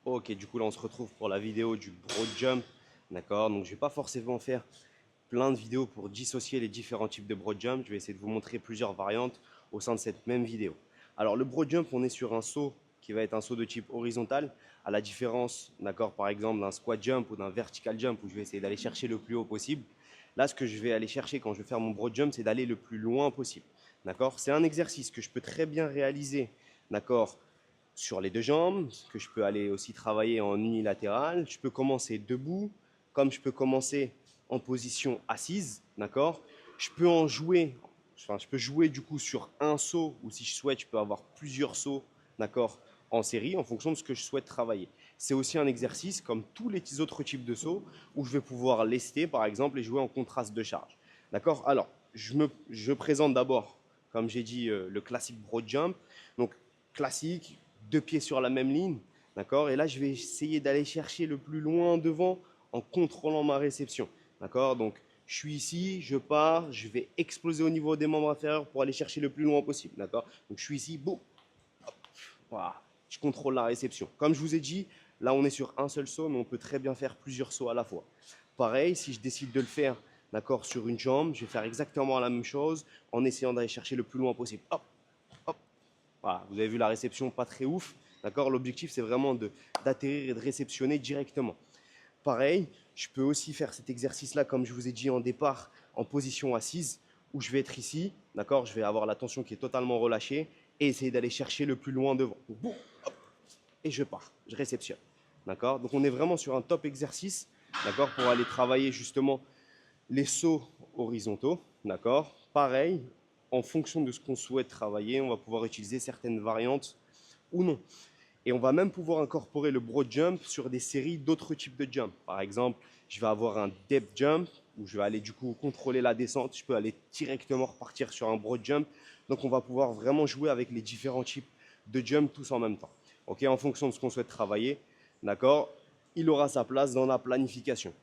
Ok, du coup là on se retrouve pour la vidéo du broad jump, d'accord? Donc je vais pas forcément faire plein de vidéos pour dissocier les différents types de broad jump. Je vais essayer de vous montrer plusieurs variantes au sein de cette même vidéo. Alors le broad jump, on est sur un saut qui va être un saut de type horizontal, à la différence, d'accord, par exemple d'un squat jump ou d'un vertical jump où je vais essayer d'aller chercher le plus haut possible. Là, ce que je vais aller chercher quand je vais faire mon broad jump, c'est d'aller le plus loin possible, d'accord? C'est un exercice que je peux très bien réaliser, d'accord, sur les deux jambes, que je peux aller aussi travailler en unilatéral. Je peux commencer debout, comme je peux commencer en position assise, d'accord? Je peux en jouer, enfin, je peux jouer du coup sur un saut, ou si je souhaite, je peux avoir plusieurs sauts, d'accord, en série, en fonction de ce que je souhaite travailler. C'est aussi un exercice, comme tous les autres types de sauts, où je vais pouvoir lester, par exemple, et jouer en contraste de charge. D'accord? Alors, je présente d'abord, comme j'ai dit, le classique broad jump. Donc, classique, deux pieds sur la même ligne, d'accord? Et là, je vais essayer d'aller chercher le plus loin devant en contrôlant ma réception, d'accord? Donc, je suis ici, je pars, je vais exploser au niveau des membres inférieurs pour aller chercher le plus loin possible, d'accord? Donc, je suis ici, boum, voilà, je contrôle la réception. Comme je vous ai dit, là, on est sur un seul saut, mais on peut très bien faire plusieurs sauts à la fois. Pareil, si je décide de le faire, d'accord, sur une jambe, je vais faire exactement la même chose en essayant d'aller chercher le plus loin possible. Hop, hop, voilà, vous avez vu la réception pas très ouf. D'accord. L'objectif, c'est vraiment d'atterrir et de réceptionner directement. Pareil, je peux aussi faire cet exercice-là, comme je vous ai dit en départ, en position assise, où je vais être ici. D'accord. Je vais avoir la tension qui est totalement relâchée et essayer d'aller chercher le plus loin devant. Donc, boum, hop, et je pars. Je réceptionne. D'accord. Donc, on est vraiment sur un top exercice. D'accord. Pour aller travailler justement les sauts horizontaux, d'accord. Pareil, en fonction de ce qu'on souhaite travailler, on va pouvoir utiliser certaines variantes ou non. Et on va même pouvoir incorporer le broad jump sur des séries d'autres types de jump. Par exemple, je vais avoir un depth jump où je vais aller du coup contrôler la descente. Je peux aller directement repartir sur un broad jump. Donc on va pouvoir vraiment jouer avec les différents types de jump tous en même temps. Ok, en fonction de ce qu'on souhaite travailler, d'accord, il aura sa place dans la planification.